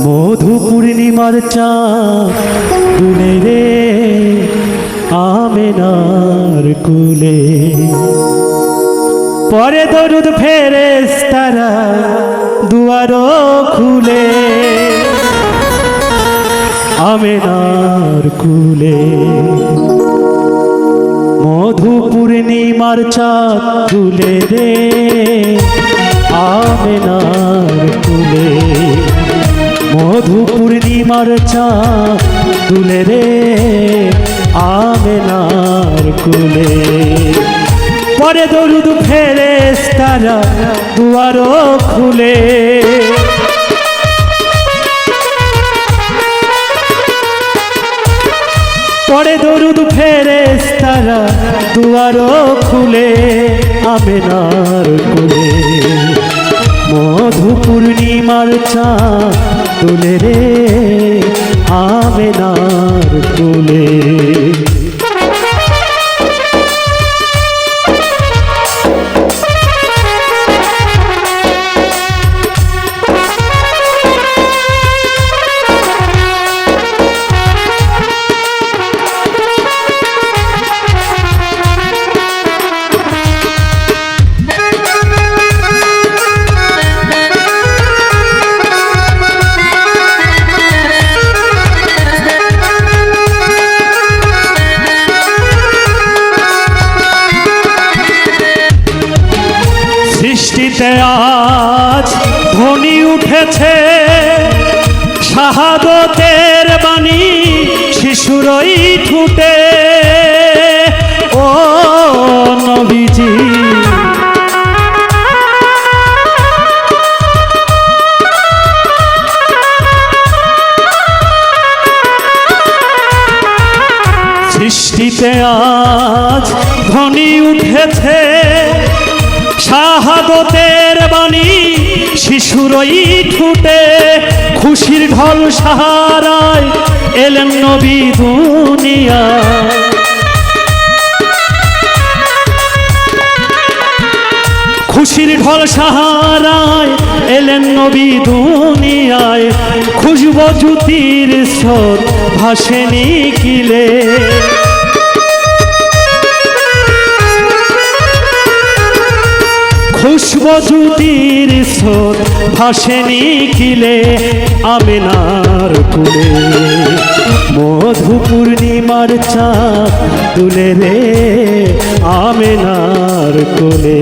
মধু পূর্ণিমার চাঁদ দুলে রে আমেনার কুলে, পরে দরুদ ফেরেশতারা দুয়ারো খুলে আমেনার কুলে। মধু পূর্ণিমার চাঁদ দুলে রে আমেনার কুলে, মধু পূর্ণিমার চাঁদ দুলে রে আমেনার কুলে, পরে দরুদ ফেরেশতারা দুয়ারো খুলে পরে দরুদ ফেরেশতারা দুয়ারো খুলে আমেনার কুলে। মধু পূর্ণিমার চাঁদ দুলে রে আমেনার কুলে। সৃষ্টিতে আজ ধ্বনি উঠেছে শাহাদতের বাণী শিশুরই ঠুটে, ও নবীজি সৃষ্টিতে আজ ধ্বনি উঠেছে শাহাদতের বাণী শিশুরই ঠুটে, খুশির ঢল সাহারায় এলেন নবী দুনিয়ায়, খুশির ঢল সাহারায় এলেন নবী দুনিয়ায়, খুশবু জ্যোতির স্রোত ভাসে নিখিলে, খুশবু জ্যোতির স্রোত ভাসে নিখিলে আমেনার কুলে। মধু পূর্ণিমার চাঁদ দুলে রে আমেনার কুলে।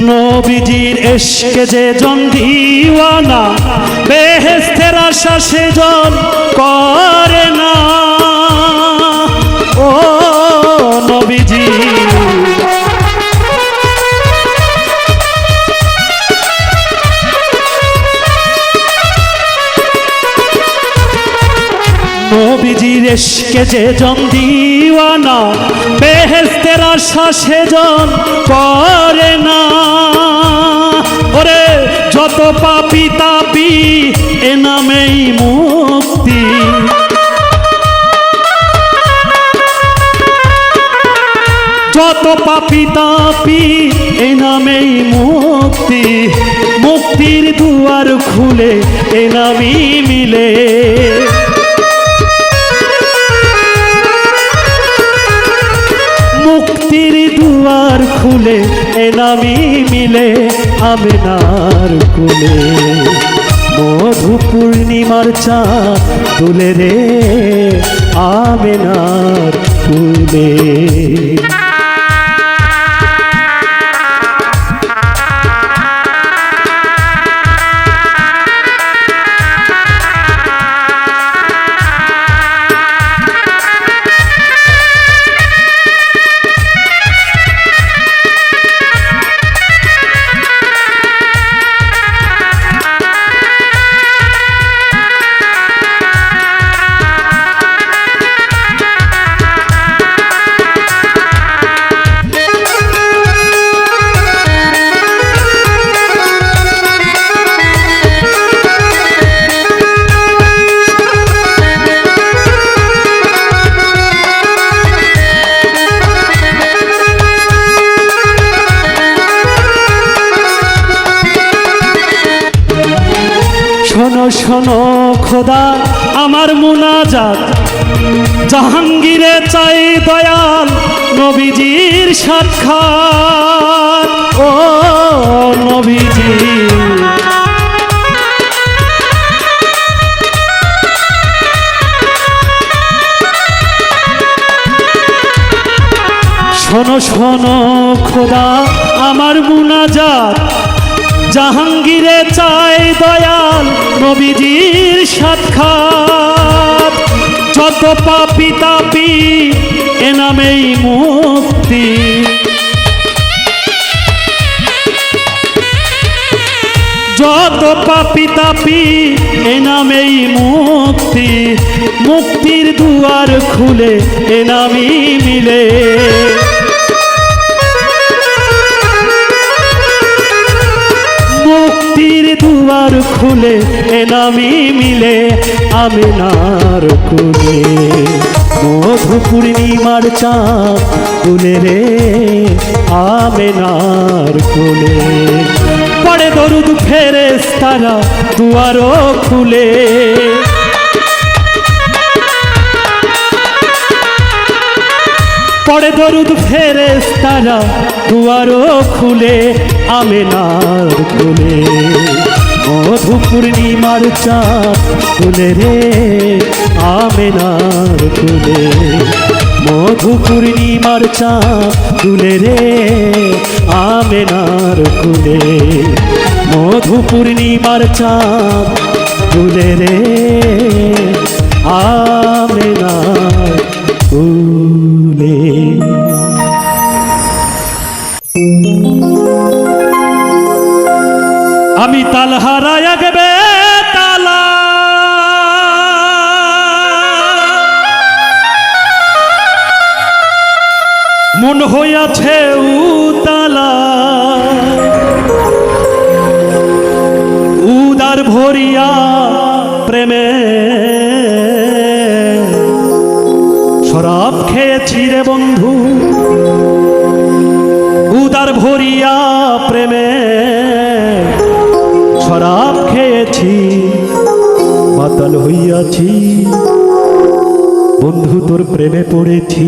নবীজির ইশকে যে জন দিওয়ানা, বেহেশতের আশা সে জন করে না, ও নবীজি নবীজির ইশকে যে জন দিওয়ানা, বেহেশতের আশা সে জন করে না। ওরে যত পাপী তাপী এ নামেই মুক্তি, যত পাপী তাপী এ নামেই মুক্তি, মুক্তির দুয়ার খুলে এ নামই মিলে, মুক্তির দুয়ার খুলে এ নামই মিলে আমেনার কুলে। মধু পূর্ণিমার চাঁদ দুলে রে আমেনার কুলে। শোনো শোনো খোদা আমার মুনাজাত, জাহাঙ্গীরে চাই দয়াল নবীজির সাক্ষাৎ। ও নবীজি শোনো শোনো খোদা আমার মুনাজাত, জাহাঙ্গীরে চাই দয়াল নবীজির সাক্ষাৎ। যত পাপী তাপী এ নামেই মুক্তি, যত পাপী তাপী এ নামেই মুক্তি, মুক্তির দুয়ার খুলে এ নামই মিলে। মুক্তির দুয়ার খুলে এ নামই মিলে আমিনার কোলে। মধু পূর্ণিমার চাঁদ তুলে রে আমিনার কোলে, পড়ে দরুদ ফেরেশতারা দুয়ারও খুলে। পড়ে দরুদ ফেরেশতারা দুয়ারও খুলে আমিনার কোলে। মধু পূর্ণিমার চাঁদ তুলে রে আমিনার কোলে, মধু পূর্ণিমার চাঁদ তুলে রে আমিনার কোলে, মধু পূর্ণিমার চাঁদ তুলে রে আমিনার কোলে। আমি তাল হারায়া গেবে তালা, মন হইয়াছে উতালা, উদার ভরিয়া প্রেমে শরাব খেয়েছি রে বন্ধু, উদার ভরিয়া প্রেমে শরাব খেয়েছি, মাতাল হইয়াছি বন্ধু তোর প্রেমে পড়েছি।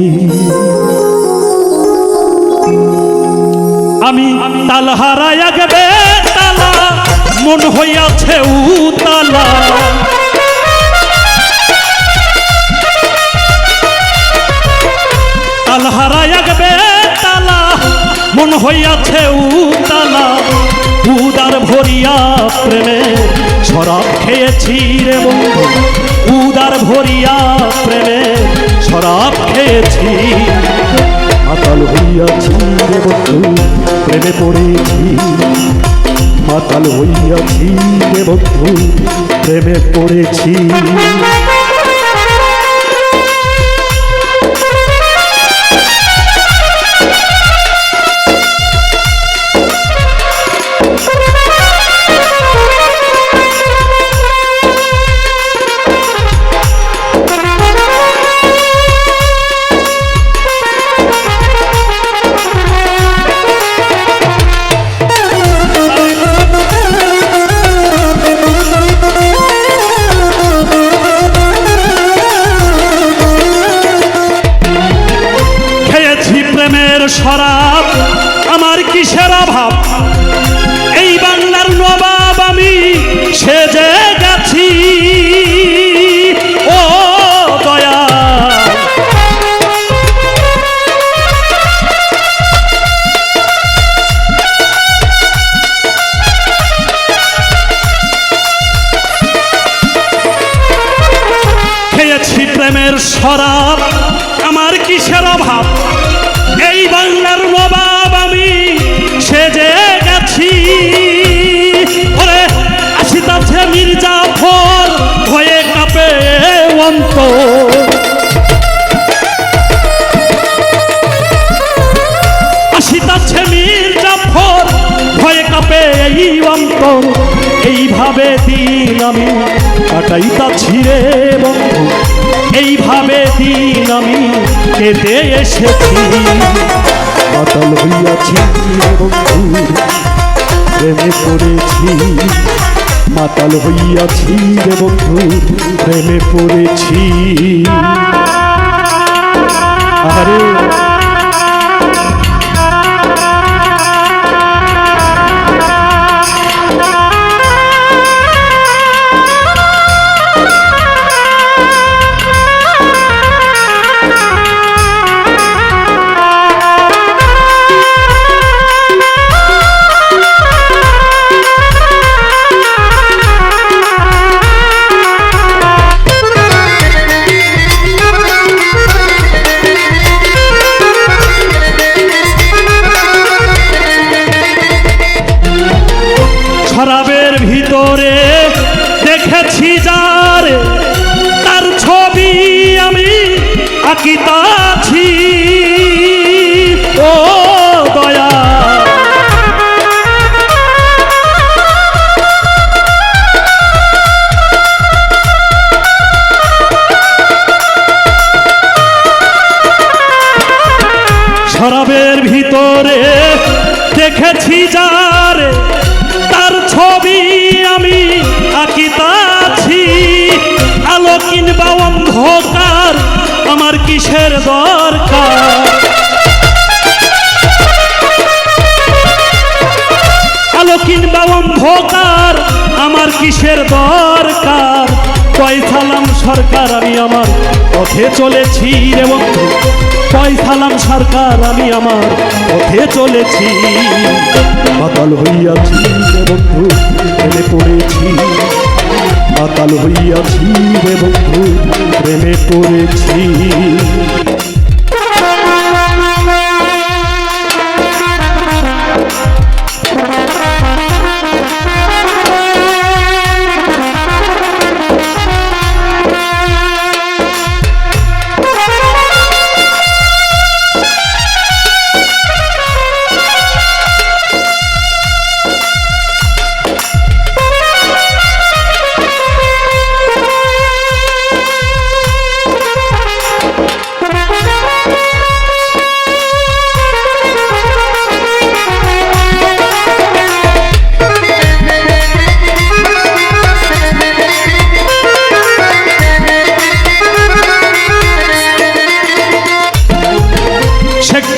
আমি তাল হারায়া গেবে তালা, মন হইয়াছে উতালা, তাল হারায়া গেবে তালা, মন হইয়াছে উতালা, উদার ভরিয়া প্রেমে শরাব খেয়েছি রে বন্ধু, উদার ভরিয়া প্রেমে শরাব খেয়েছি, মাতাল হইয়াছি রে বন্ধু প্রেমে পড়েছি, মাতাল হইয়াছি রে বন্ধু প্রেমে পড়েছি। শরাব আমার কিসের অভাব, এই বাংলার নবাব আমি সেজে গেছি। ও দয়া খেয়েছি প্রেমের শরাব আমার কিসের অভাব, এই বাংলার নবাব আমি সেজে গেছি। ওরে আসিতাছে মির্জাফর ভয়ে কাঁপে অন্তর, আসিতাছে মির্জাফর ভয়ে কাঁপে এই অন্তর, এইভাবে দিন আমি কাটাইতাছি রে বন্ধু, এইভাবে দিন আমি কেটে এসেছি, মাতাল হইয়াছি বন্ধু প্রেমে পড়েছি, মাতাল হইয়াছি রে বন্ধু প্রেমে পড়েছি। আরে শরাবের ভিতরে দেখেছি যার, তার ছবি আমি আঁকিতাছি। ও দয়া শরাবের ভিতরে দেখেছি যার, তার ছবি আমি আঁকিতাছি। আলো কিংবা অন্ধকার আমার কিসের দরকার, আলো কিংবা অন্ধকার আমার কিসের দরকার। পয়সালাম সরকার আমি আমার পথে চলেছি রে বন্ধু, পয়সালাম সরকার আমি আমার পথে চলেছি। মাতাল হইয়াছি রে বন্ধু প্রেমে পড়েছি, মাতাল হইয়াছি রে বন্ধু প্রেমে পড়েছি।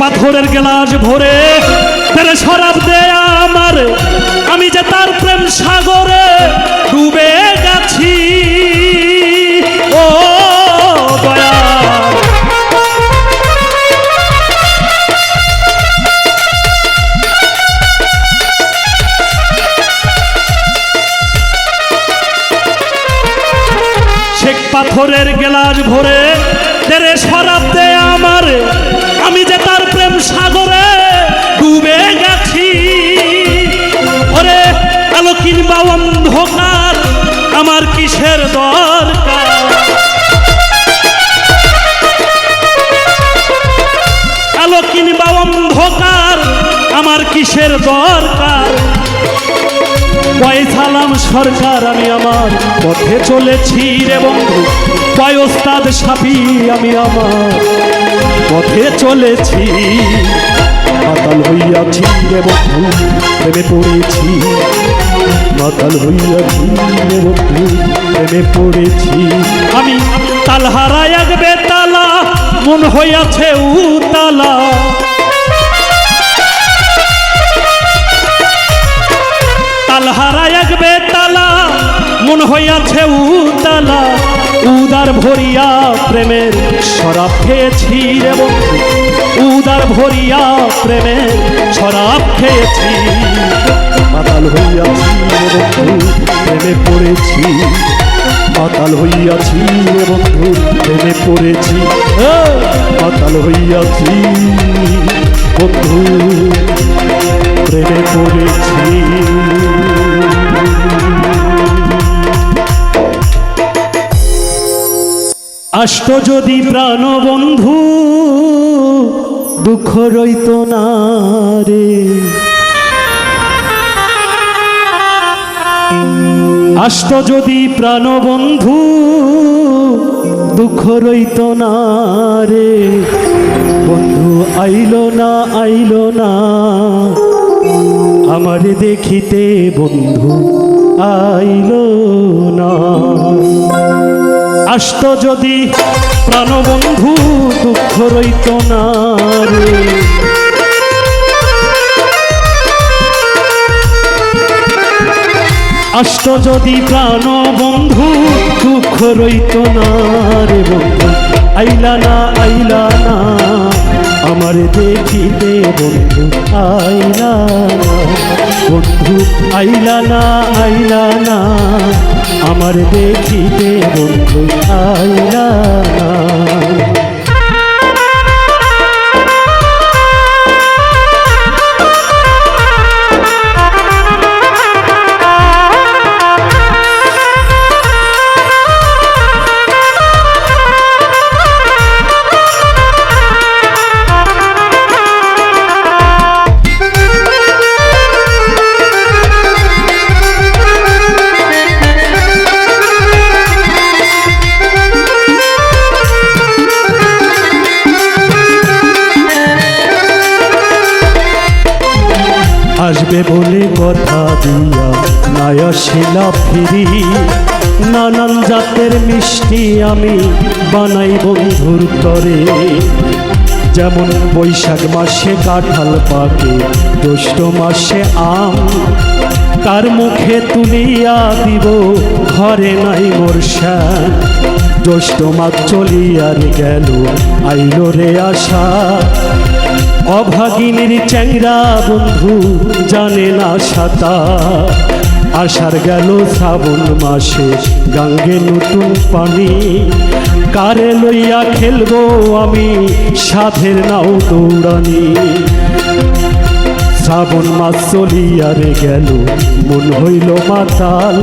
পাথরের গ্লাস ভরে তেরে শরাব দেয় আমার, আমি যে তার প্রেম সাগরে ডুবে গেছি। ও দয়া শেখ পাথরের গ্লাস ভরে তেরে শরাব দেয় আমার, আমি যে তার প্রেম সাগরে ডুবে গেছি। ওরে আলো কিংবা অন্ধকার আমার কিসের দরকার, আলো কিংবা অন্ধকার আমার কিসের দরকার। পয়সালাম সরকার আমি আমার পথে চলেছি রে বন্ধু, পয় ওস্তাদ সাফি আমি আমার পথে চলেছি। মাতাল হইয়াছি রে বন্ধু প্রেমে পড়েছি, মাতাল হইয়াছি রে বন্ধু প্রেমে পড়েছি। আমি তালহারা এক বেতালা মন হইয়াছে উতালা, তালহারা এক বেতালা মন হইয়াছে উতালা। উদার ভরিয়া প্রেমের শরাব খেয়েছি রে বন্ধু, উদার ভরিয়া প্রেমের শরাব খেয়েছি। মাতাল হইয়াছি রে বন্ধু প্রেমে পড়েছি, মাতাল হইয়াছি রে বন্ধু প্রেমে পড়েছি। মাতাল হইয়াছি বন্ধু প্রেমে পড়েছি। আষ্ট যদি প্রাণ বন্ধু দুঃখ রইত না রে, আষ্ট যদি প্রাণ বন্ধু দুঃখ রইত না রে। বন্ধু আইলো না আমারে দেখিতে, বন্ধু আইল না। আসত যদি প্রাণবন্ধু দুঃখ রইত না রে, আসত যদি প্রাণবন্ধু দুঃখ রইত না রে বন্ধু, আইলা না আইলা না আমার দেখিতে বন্ধু, আইলা না বন্ধু, আইলা না আইলা না আমার দেখিতে বন্ধু, আইলা না। আসবে বলে কথা দিয়া নাই আসিলা ফিরি, নানান জাতের মিষ্টি আমি বানাই বন্ধুর তরে। যেমন বৈশাখ মাসে কাঁঠাল পাকে, জ্যৈষ্ঠ মাসে আম, কার মুখে তুলিয়া দিব ঘরে নাই মোর শ্যাম। জ্যৈষ্ঠ মাস চলিয়ার গেল আইল রে আশা, অভাগিনীর চ্যাংরা বন্ধু জানে না সাঁতার। আষাঢ় গেল শ্রাবণ মাসে গাঙ্গে নতুন পানি, কারে লইয়া খেলবো আমি সাধের নাও দৌড়ানি। শ্রাবণ মাস চলিয়ারে গেল মন হইল মাতাল,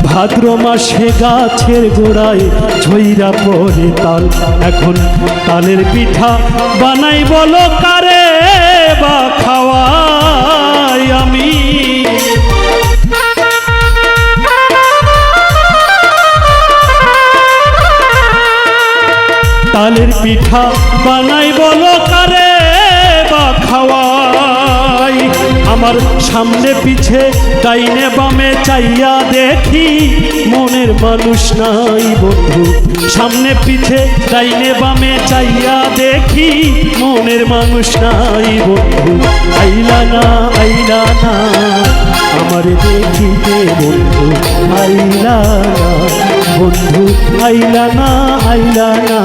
ভাদ্র মাসে গাছের গোড়ায় ঝইরা পড়ে তাল। এখন তালের পিঠা বানাই বলো কারে বা খাওয়াই আমি, তালের পিঠা বানাই বলো কারে বা খাওয়াই। আমার সামনে পিছে ডাইনে বামে চাইয়া দেখি মনের মানুষ নাই বন্ধু, সামনে পিছে ডাইনে বামে চাইয়া দেখি মনের মানুষ নাই বন্ধু, আইলা না আইলা না আমার দেখিতে বন্ধু, আইলা না বন্ধু, আইলা না আইলা না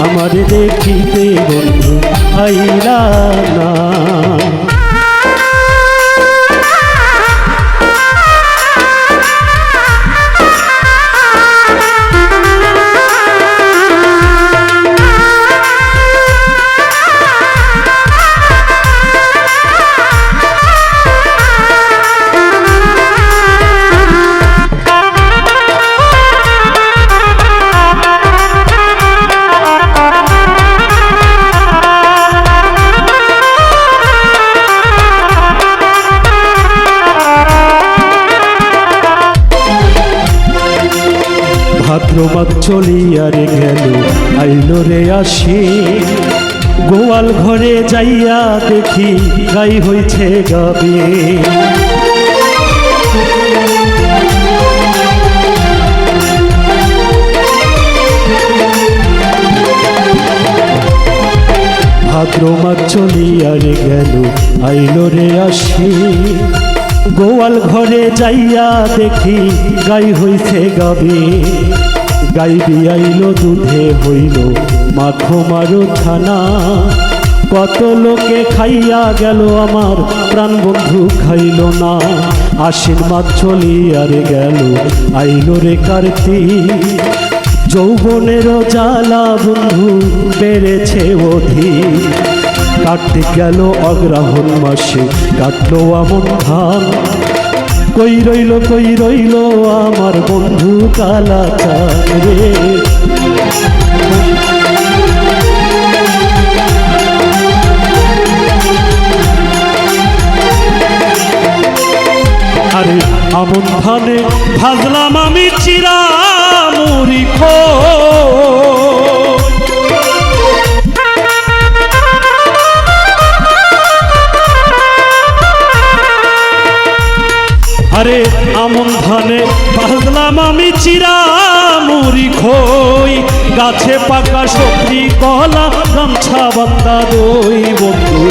আমার দেখিতে বন্ধু, আইলা না। ভাদ্র মাস চলিয়ারে গেল আইল রে আসি, গোয়াল ঘরে যাইয়া দেখি গাই হইছে গাবে। ভাদ্র মাস চলিয়ারে গেল আইল রে আসি, গোয়াল ঘরে যাইয়া দেখি গাই হইছে গাবে। গাই বিয়াইল দুধে হইল মাখো মারো ছানা, কত লোকে খাইয়া গেল আমার প্রাণ বন্ধু খাইল না। আশ্বিন মাস চলিয়ারে গেল আইল রে কার্তিক, যৌবনেরও জ্বালা বন্ধু বেড়েছে অধিক। কার্তিক গেল অগ্রহায়ণ মাসে কাটলো আমন ধান, কই রইল আমার বন্ধু কালাচাঁদ রে। আরে আমন ধানে ভাজলাম আমি চিরা মুড়ি খো, আরে আমন ধানে বাজলাম আমি চিরা মুড়ি খই, গাছে পাকা সবজি কলা গামছা বান্দা দই বন্ধু।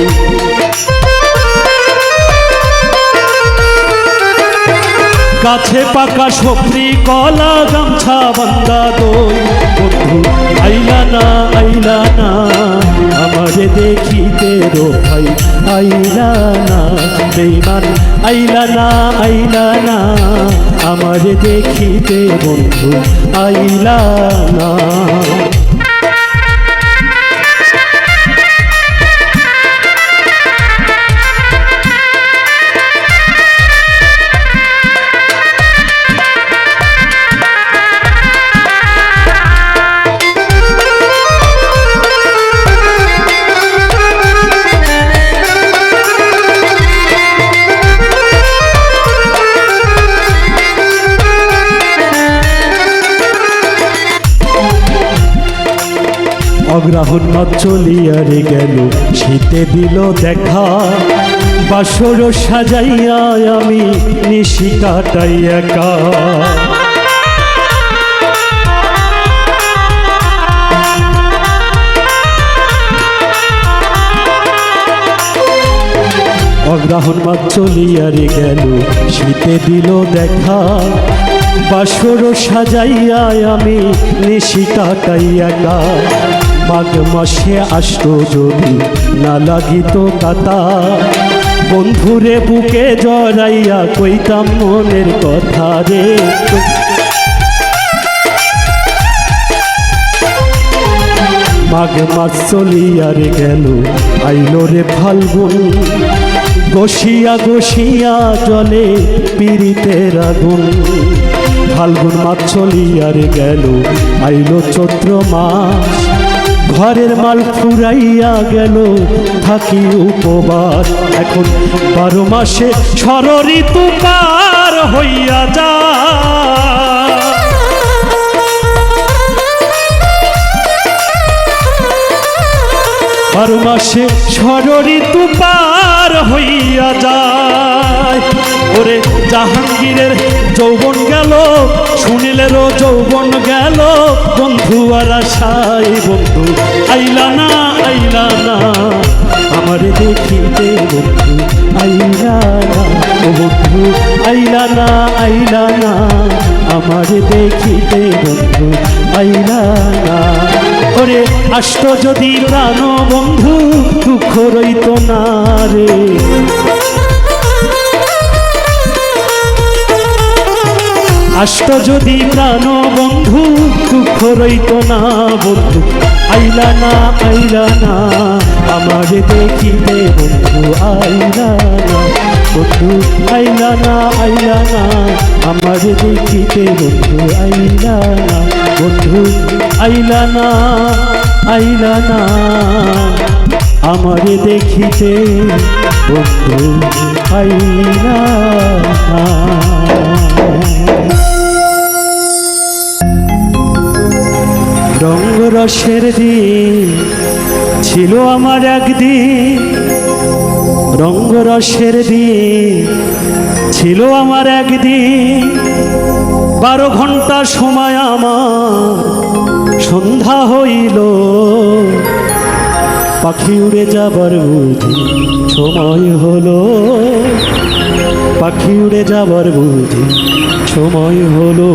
গাছে পাকা সবজি কলা গামছা বান্দা দই বন্ধু। আইলা না আমারে দেখিতে রো ভাই, আইলা না বেঈমান, আইলা না আমারে দেখিতে বন্ধু, আইলা না। অগ্রহণ মাস চলিয়া রে গেল, শীতে দিল দেখা, বাসর সাজাইয়া আমি নিশি কাটাই একা। অগ্রহণ মাস চলিয়া রে গেল, শীতে দিল দেখা, বাসর সাজাইয়া আমি নিশি কাটাই একা। মাঘ মাসে আসতো যদি না লাগিত কাতা, বন্ধুরে বুকে জড়াইয়া কইতাম মনের কথা রে। মাঘ মাস চলিয়া রে গেল, আইলো রে ফাল্গুন, গসিয়া জলে পীড়িতের আগুন। ফাল্গুন মাস চলিয়া রে গেল, আইলো চৈত্র মাস, ঘরের মাল ফুরাইয়া গেল থাকি উপবাস। এখন 12 মাসে ষড় ঋতু পার হইয়া যায়, 12 মাসে ষড় ঋতু পার হইয়া যায়। ওরে জাহাঙ্গীরের যৌবন গেল, সুনীলেরও যৌবন গেল, বন্ধু আর আশাই বন্ধু আইলা না আমারে দেখিতে বন্ধু, আইলা না ও বন্ধু, আইলা না আমারে দেখিতে বন্ধু, আইলা না। ওরে আসত যদি প্রাণ বন্ধু, দুঃখ রইত না রে। আসত যদি প্রাণ বন্ধু, দুঃখ রইত না বন্ধু, আইলা না আমারে দেখিতে বন্ধু, আইলা না বন্ধু, আইলা না আমারে দেখিতে বন্ধু, আইলা না বন্ধু, আইলা না আমারে দেখিতে বন্ধু, আইলা না। রঙ রসের দিন ছিল আমার একদিন, রঙ রসের দিন ছিল আমার একদিন, 12 ঘন্টা সময় আমার সন্ধ্যা হইল, পাখি উড়ে যাবার বুঝি সময় হলো, পাখি উড়ে যাবার বুঝি সময় হলো।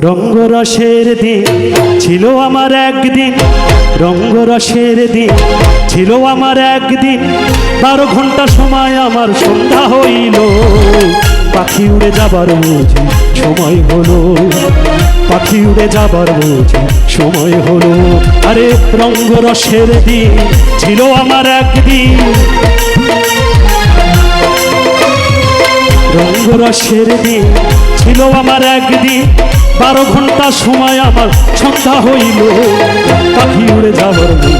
রঙ্গরসের দিন ছিল আমার একদিন, রঙ্গরসের দিন ছিল আমার একদিন, 12 ঘন্টা সময় আমার সন্ধ্যা হইল, পাখি উড়ে যাবার বুঝি সময় হলো, পাখি উড়ে যাবার বুঝি সময় হলো। আরে রঙ্গরসের দিন ছিল আমার একদিন, রঙ্গরসের দিন ছিল আমার একদিন, 12 ঘন্টা সময় আমার সন্ধ্যা হইল, পাখি উড়ে যাবার বুঝি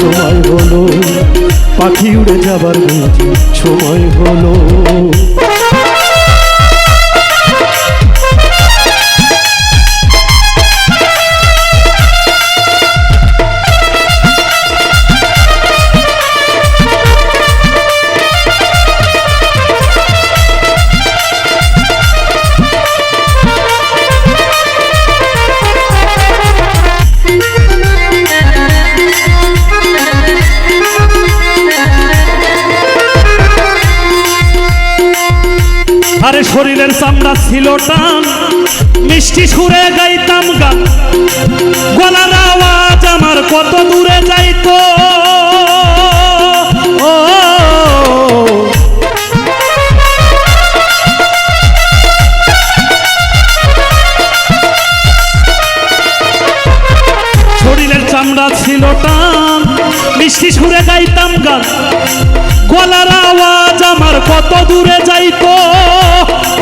সময় হলো, পাখি উড়ে যাবার বুঝি সময় হলো। শরীরের চামড়া ছিল টান, মিষ্টি সুরে গাইতাম গান, গলার আওয়াজ আমার কত দূরে যাইতো। ও শরীরের চামড়া ছিল টান, মিষ্টি সুরে গাইতাম গান, গলার আওয়াজ আমার কত দূরে যাইতো।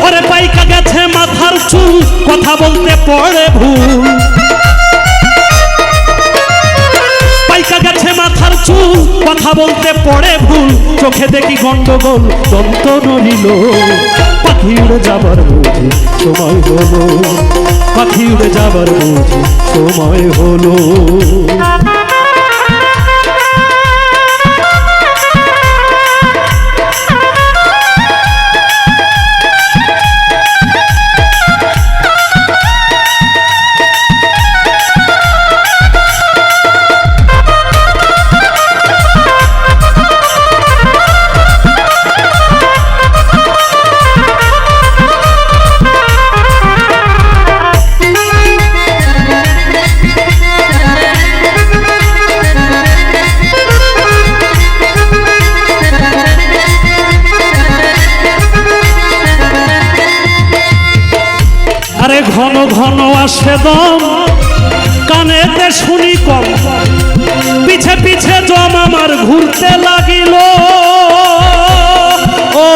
ওরে পাইকা গেছে মাথার চুল, কথা বলতে পড়ে ভুল। পাইকা গেছে মাথার চুল, কথা বলতে পড়ে ভুল। চোখে দেখি গন্ডগোল, দন্ত নড়িল। পাখি উড়ে যাবার বুঝি সময় হলো, পাখি উড়ে যাবার বুঝি সময় হলো। আরে ঘন ঘন আসে দম, কানেতে শুনি কম, পিছে পিছে জম আমার ঘুরতে লাগিল। ও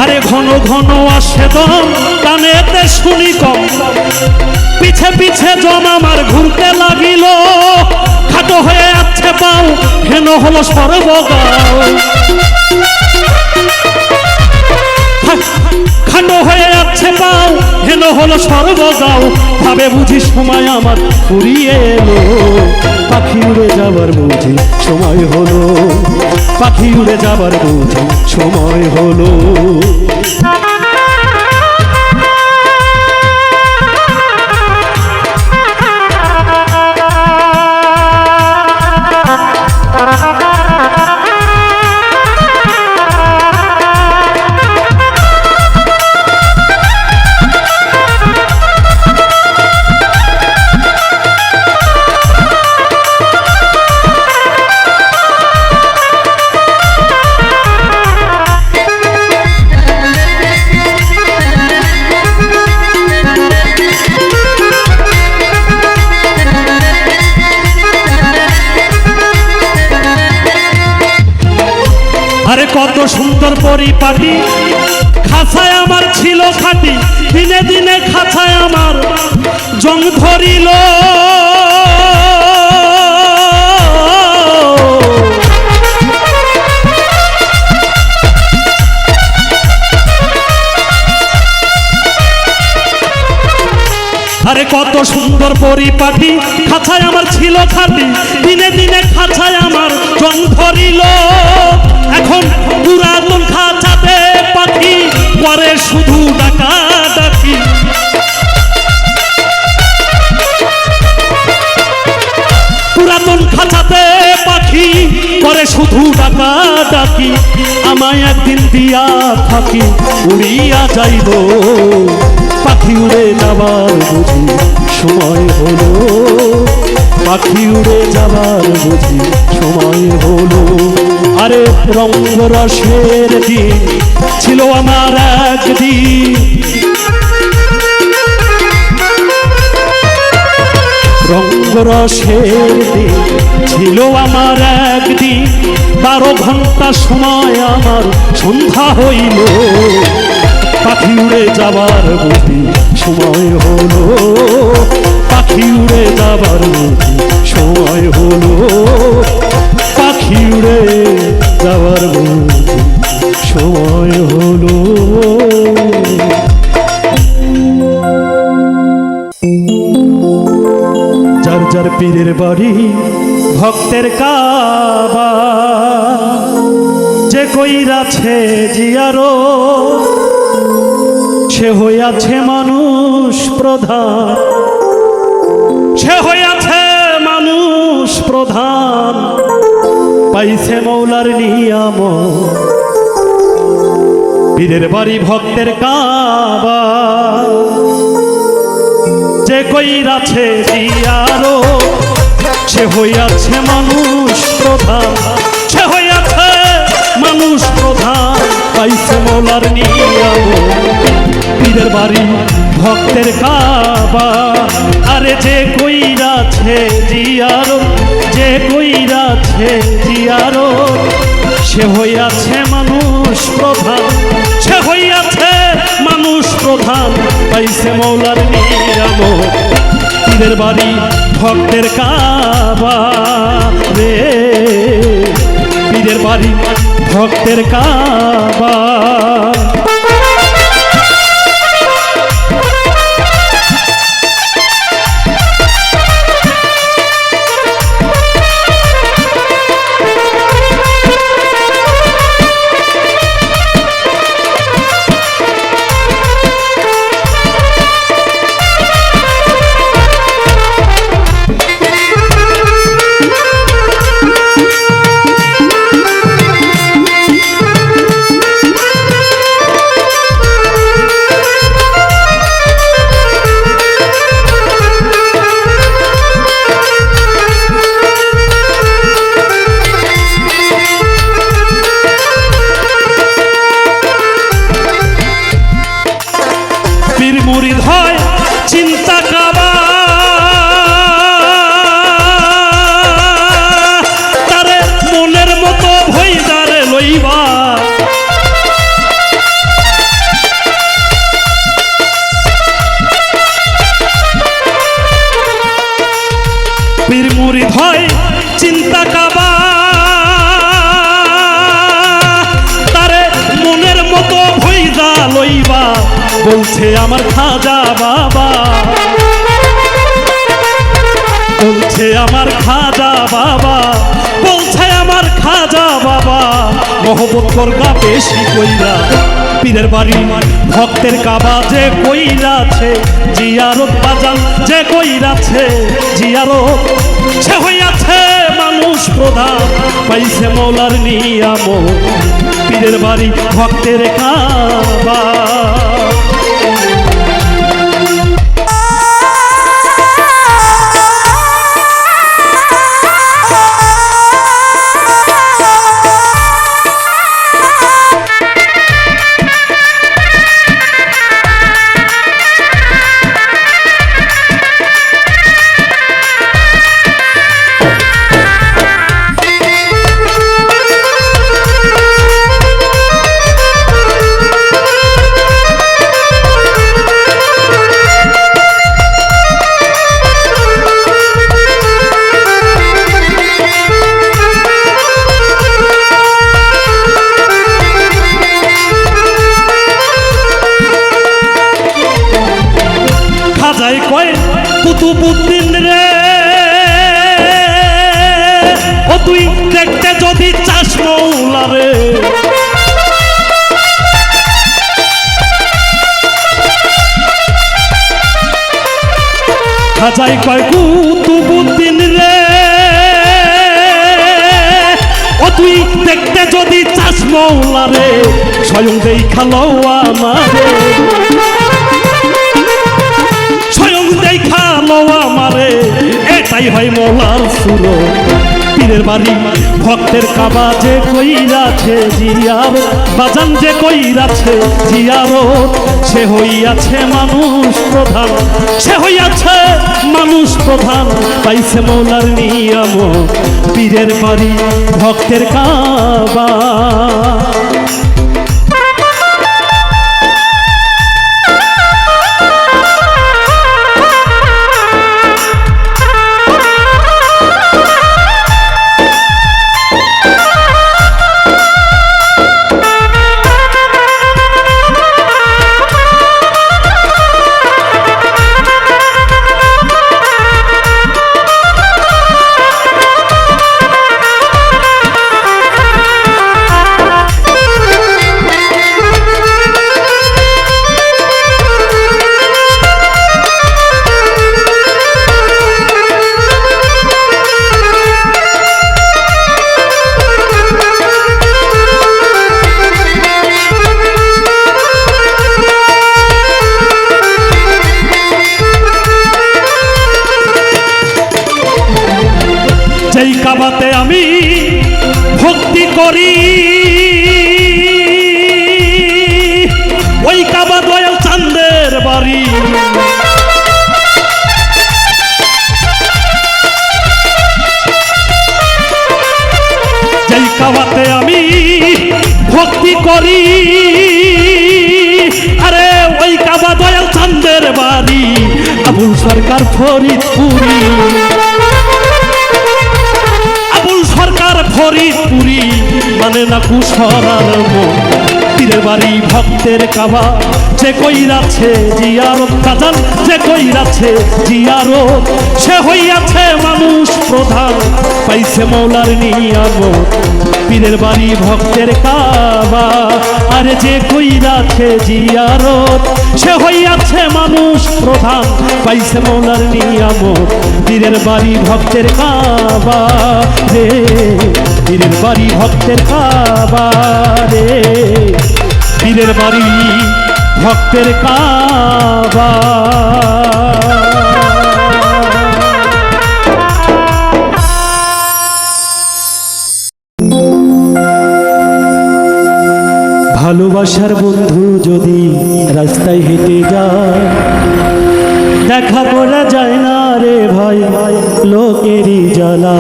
আরে ঘন ঘন আসে দম, কানেতে শুনি কম, পিছে পিছে জম আমার ঘুরতে লাগিল। খাটো হয়ে আছে পাও, হেন হলো সর্বগাও। খাটো হয়ে আছে পাও, হেন হলো সর্বগাও। ভাবে বুঝি সময় আমার ফুরিয়ে এলো, পাখি উড়ে যাবার বুঝি সময় হলো, পাখি উড়ে যাবার বুঝি সময় হলো। আরে কত সুন্দর পরিপাটি, খাঁচায় আমার ছিল খাটি। দিনে দিনে খাঁচায় আমার জং ধরিল। আরে কত সুন্দর পরিপাটি, খাঁচায় আমার ছিল খাটি। দিনে দিনে খাঁচায় আমার জং ধরিল। এখন পুরাতন খাঁচাতে পাখি করে শুধু ডাকাডাকি। পুরাতন খাঁচাতে পাখি করে শুধু ডাকাডাকি। আমায় একদিন দিয়া থাকি, উড়িয়া যাইব। পাখি উড়ে যাবার বুঝি সময় হলো, পাখি উড়ে যাবার বুঝি সময় হলো। আরে রঙ্গরসের দিন ছিল আমার একদিন, রঙ্গরসের দিন ছিল আমার একদিন। 12 ঘন্টা সময় আমার সন্ধ্যা হইল, পাখি উড়ে যাবার বুঝি সময় হলো, পাখি উড়ে যাবার বুঝি সময় হলো, পাখি উড়ে যাবার বুঝি সময় হলো। যার যার পীরের বাড়ি ভক্তের কাবা, যে কইরাছে জিয়ারো সে হইয়াছে মানুষ প্রধান। সে হইয়াছে মানুষ প্রধান, পাইছে মৌলার নিয়াম, পীরের বাড়ি ভক্তের কাবা, যে কইরাছে জিয়ারো, সে হইয়াছে মানুষ প্রধান, সে হইয়াছে মানুষ প্রধান, পাইছে মৌলার নিয়াম, পীরের বাড়ি ভক্তের কাবা। আরে যে কইরাছে জিয়ারো, যে কইরাছে জিয়ারো, সে হইয়াছে মানুষ প্রধান, সে হইয়াছে মানুষ প্রধান, পাইছে মৌলার নিয়াম, পীরের বাড়ি ভক্তের কাবা রে, পীরের বাড়ি ভক্তের কাবা। মুরিদ হয় চিন্তা কাবা, তারে মনের মতো ভইদারে লইবা, পীর মুরিদ হয় চিন্তা কাবা, তারে মনের মতো ভইদা লইবা, বলছে আমার খাজা বাবা, বলছে আমার খাজা বাবা, বলছে আমার খাজা বাবা, মহব্বত করবা বেশি কইরা, পীরের বাড়ি ভক্তের কাবা, যে কইরাছে জিয়ারত বাজান, যে কইরাছে জিয়ারত, সে হইয়াছে মানুষ প্রধান, পাইছে মৌলার নিয়াম, পীরের বাড়ি ভক্তের কাবা। কয় কুতুবুদ্দিন রে, ও তুই দেখতে যদি চাস মৌলা রে, খাজাই কয় কুতুবুদ্দিন রে, ও তুই দেখতে যদি চাস মৌলা রে, স্বয়ং দেখা লও আমারে, আমারে, এটাই হয় মৌলার সুর, পীরের বাড়ি ভক্তের কাবা, যে কইরাছে জিয়ারত বাজান, যে কইরাছে জিয়ারত, সে হইয়াছে মানুষ প্রধান, সে হইয়াছে মানুষ প্রধান, পাইছে মৌলার নিয়াম, পীরের বাড়ি ভক্তের কাবা। সরকার ফরিদপুরি, আবুল সরকার ফরিদপুরি মানে না কুশরার মন। পীরের বাড়ি ভক্তের কাবা, যে কইরাছে জিয়ারত কাজাল, যে কইরাছে জিয়ারত সে হইয়াছে মানুষ প্রধান, পাইছে মৌলার নিয়ামত। পীরের বাড়ি ভক্তের কাবা, আরে যে কইরাছে জিয়ারত সে হইয়াছে মানুষ প্রধান, পাইছে মৌলার নিয়ামত। পীরের বাড়ি ভক্তের কাবা রে, পীরের বাড়ি ভক্তের কাবা রে, পীরের বাড়ি ভক্তের কাবা। ভালোবাসার বন্ধু যদি রাস্তায় হেঁটে যায়, দেখা করা যায় না রে ভাই লোকেরই জ্বালা।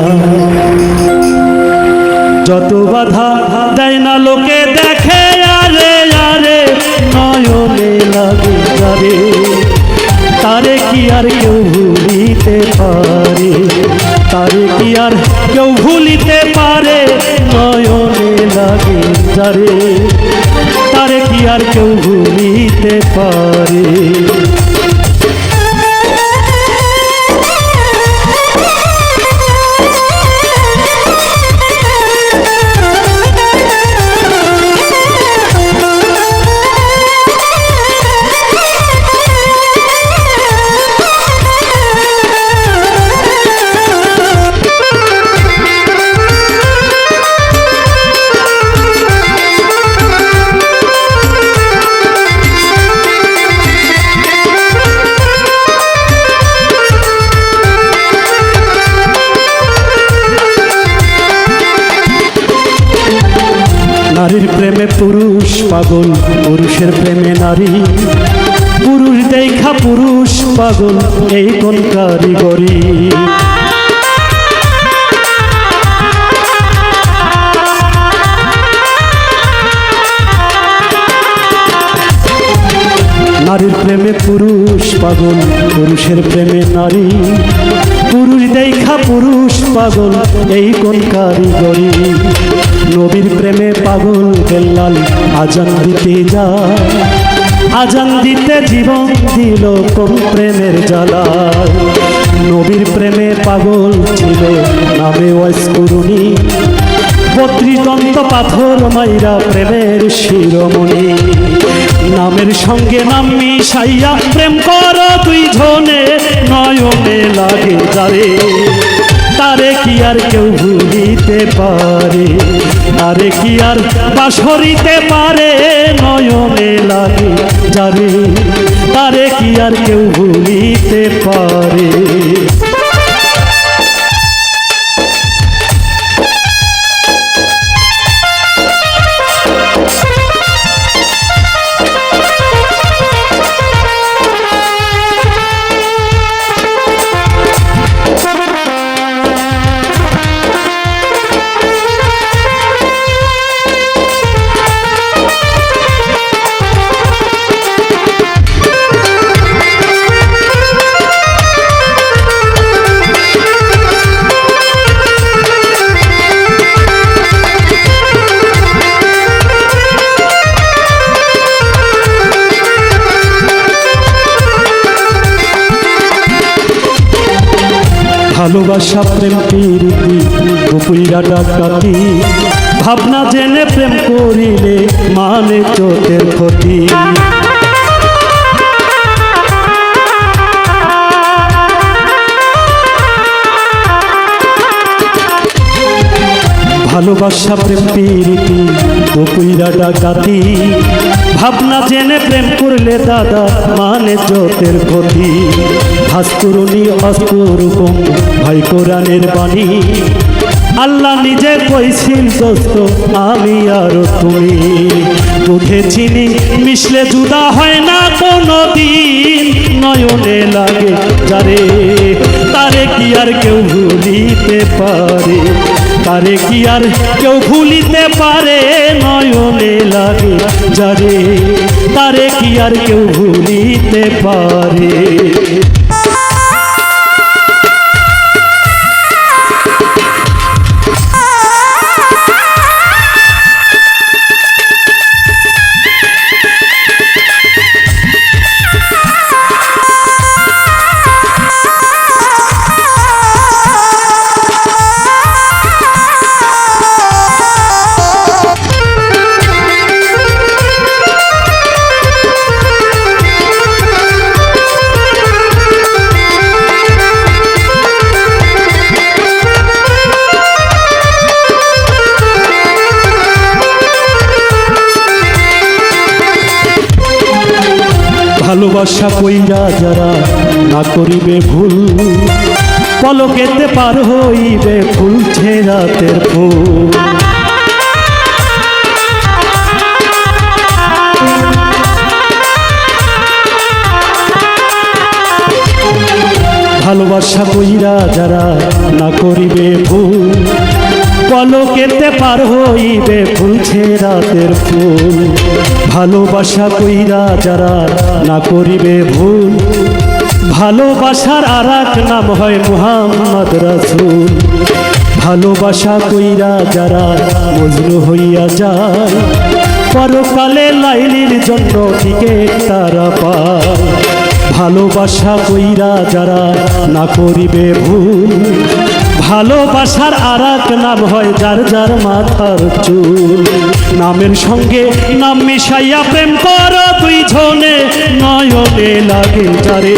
যত বাধা দেয় না লোকে দেখে, আরে আরে নয়নে লাগে যারে, তারে কি আর কেউ ভুলিতে পারে, তারে কি আর কেউ ভুলিতে পারে, নয়নে লাগে যারে, তারে কি আর কেউ ভুলিতে পারে। নারীর প্রেমে পুরুষ পাগল, পুরুষের প্রেমে নারী, পুরুষ দেখা পুরুষ পাগল, এই কোন কারিগরি। নারীর প্রেমে পুরুষ পাগল, পুরুষের প্রেমে নারী, পুরুষ দেখা পুরুষ পাগল, এই কোন কারিগরি। নবীর প্রেমে পাগল বেল্লাল আজান দিতে যায়, আজান দিতে জীবন দিল কোন প্রেমের জ্বালায়। নবীর প্রেমে পাগল ছিল নামে ওয়াইসকুরুনি, 32 দন্ত পাথর মাইরা প্রেমের শিরোমণি। নামের সঙ্গে নাম মিশাইয়া প্রেম করো দুই জনে, নয়নে লাগে যারে, তারে কি আর কেউ ভুলিতে পারে, তারে কি আর বাসরিতে পারে, নয়নে লাগে যারে, তারে কি আর কেউ ভুলিতে পারে। ভালোবাসা প্রেম প্রীতি গোপুইরা ডাকাতি, ভাবনা জেনে প্রেম করিলে মানে চোখের ক্ষতি। ভালোবাসা প্রেম প্রীতি গোপুইরা ডাকাতি, ভাবনা জেনে প্রেম করলে দাদা মানে চোখের ক্ষতি। ভাস্করণী অস্করূপম ভাই কোরআনের বাণী, আল্লাহ নিজে কইছিল দোস্ত আমি আর তুমি। দুধে চিনি মিশলে জুদা হয় না কোনো দিন, নয়নে লাগে যারে, তারে কি আর কেউ ভুলিতে পারে, তারে কি আর কেউ ভুলিতে পারে, নয়নে লাগে যারে, তারে কি আর কেউ ভুলিতে পারে। ভালোবাসা কইরা যারা না করিবে ভুল, পলকেতে পার হইবে ফুলছে রাতের ফুল। ভালোবাসা কইরা যারা না করিবে ভুল, পলকেতে পার হইবে ফুলছে রাতের ফুল। ভালোবাসা কইরা যারা না করিবে ভুল, ভালোবাসার আরেক নাম হয় মুহাম্মদ রাসূল। ভালোবাসা কইরা যারা মজনু হইয়া যায়, পরকালে লাইলির জন্য টিকেট তারা পায়। ভালোবাসা কইরা যারা না করিবে ভুল, ভালোবাসার আরেক নাম হয় যার যার মাথার চুল। নামের সঙ্গে নাম মিশাইয়া প্রেম করো দুইজনে, নয়নে লাগে যারে,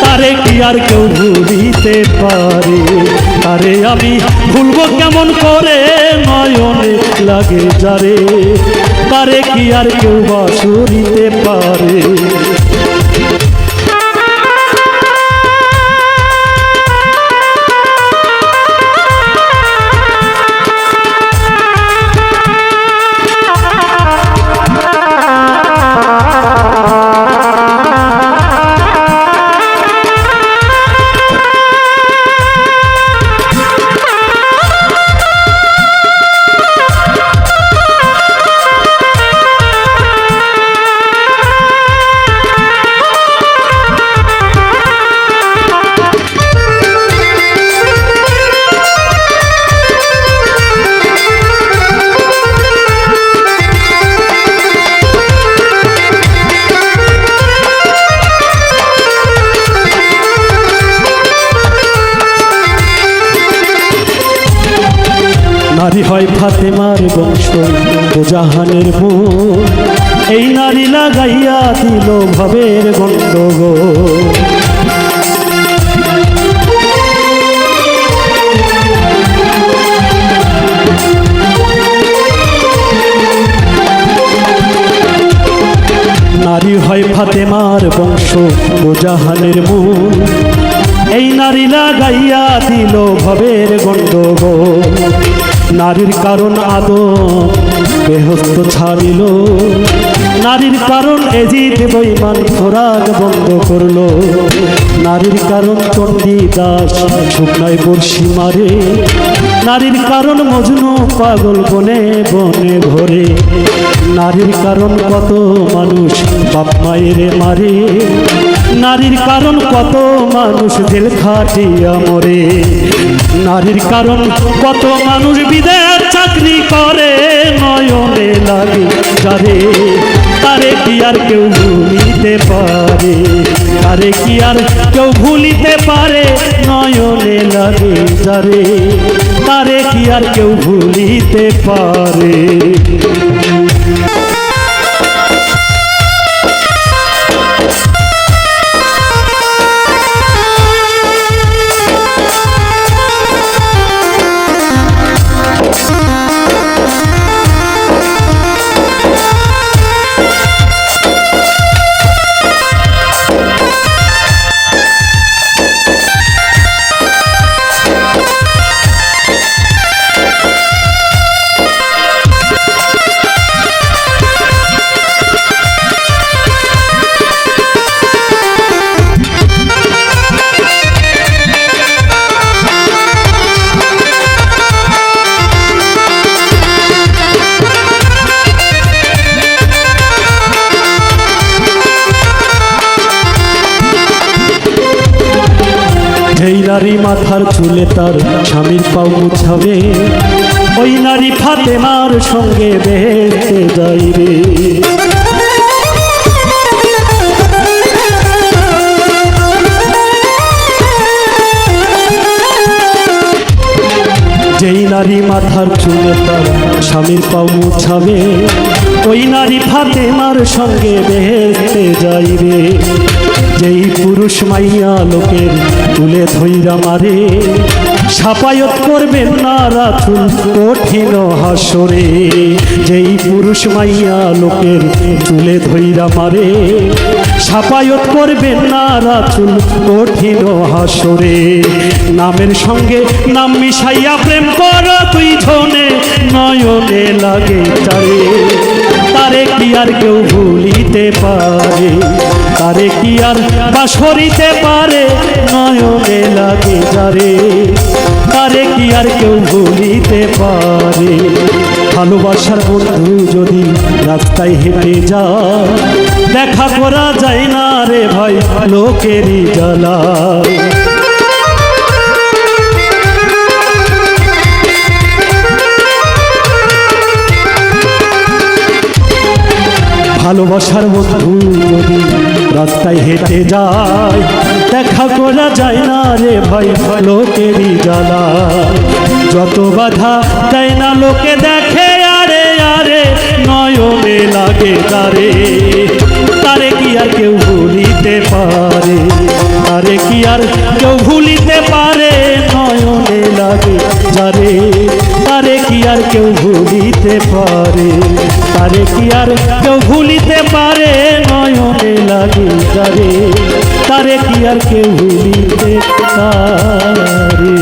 তারে কি আর কেউ ভুলিতে পারে? তারে আমি ভুলবো কেমন করে, নয়নে লাগে যারে, তারে কি আর কেউ বাসুরিতে পারে? নারী হয় ফাতেমার বংশ ও জাহানের মূল, এই নারী লাগাইয়া দিল ভবের গন্ডগোল। নারী হয় ফাতেমার বংশ ও জাহানের মূল, এই নারী লাগাইয়া দিল ভবের গন্ডগোল। নারীর কারণ আদম বেহস্ত ছাড়িল, নারীর কারণ এজিদ বৈমান খোরাক বন্ধ করলো। নারীর কারণ চণ্ডীদাস শুকনায় বর্ষি মারে, নারীর কারণ মজনু পাগল বনে বনে ঘরে। নারীর কারণ কত মানুষ বাপ মায়ের মারে, নারীর কারণ কত মানুষ জেল খাটিয়া মরে। নারীর কারণ কত মানুষ বিদেশ চাকরি করে, নয়নে লাগে যারে, তারে কি আর কেউ ভুলিতে পারে? তারে কি আর কেউ ভুলিতে পারে? নয়নে লাগে যারে, তারে কি আর কেউ ভুলিতে পারে? যেই নারী মাথার চুলে তার স্বামীর পাও মুছাবে, ওই নারী ফাতেমার সঙ্গে বেহেশতে যাইবে। যেই নারী মাথার চুলে তার স্বামীর পাও মুছাবে, ওই নারী ফাতেমার সঙ্গে বেহেশতে যাইবে। যেই পুরুষ মাইয়া লোকের তুলে ধইরা মারে, সাফায়ত করবেন না রাসূল কঠিন হাসরে। যেই পুরুষ মাইয়া লোকের চুলে ধইরা মারে, সাফায়ত করবেন না রাসূল কঠিন হাসরে। নামের সঙ্গে নাম মিশাইয়া প্রেম করো তুই ঝনে, নয়নে লাগে তারে। তারে কি আর কেউ ভুলিতে পারে, তারে কি আর বাসরিতে পারে, নয়নে লাগে যারে। তারে কি আর কেউ ভুলিতে পারে। ভালোবাসার বন্ধু যদি রাস্তায় হেঁটে যায়, দেখা করা যায় না রে ভাই লোকেরই জ্বালা। ভালোবাসার বন্ধু যদি রাস্তায় হেঁটে যায়, দেখা করা যায় না রে ভাই লোকেরই জ্বালা। যত বাধা দেয় না লোকে দেখে আরে আরে, নয়নে লাগে তারে। তারে কি আর কেউ ভুলিতে পারে, তারে কি আর কেউ ভুলিতে পারে, নয়নে লাগে যারে। তারে কি আর কেউ ভুলিতে পারে, তারে কি আর কেউ ভুলিতে পারে, নয়নে লাগে যারে। তারে কি আর কেউ ভুলিতে পারে।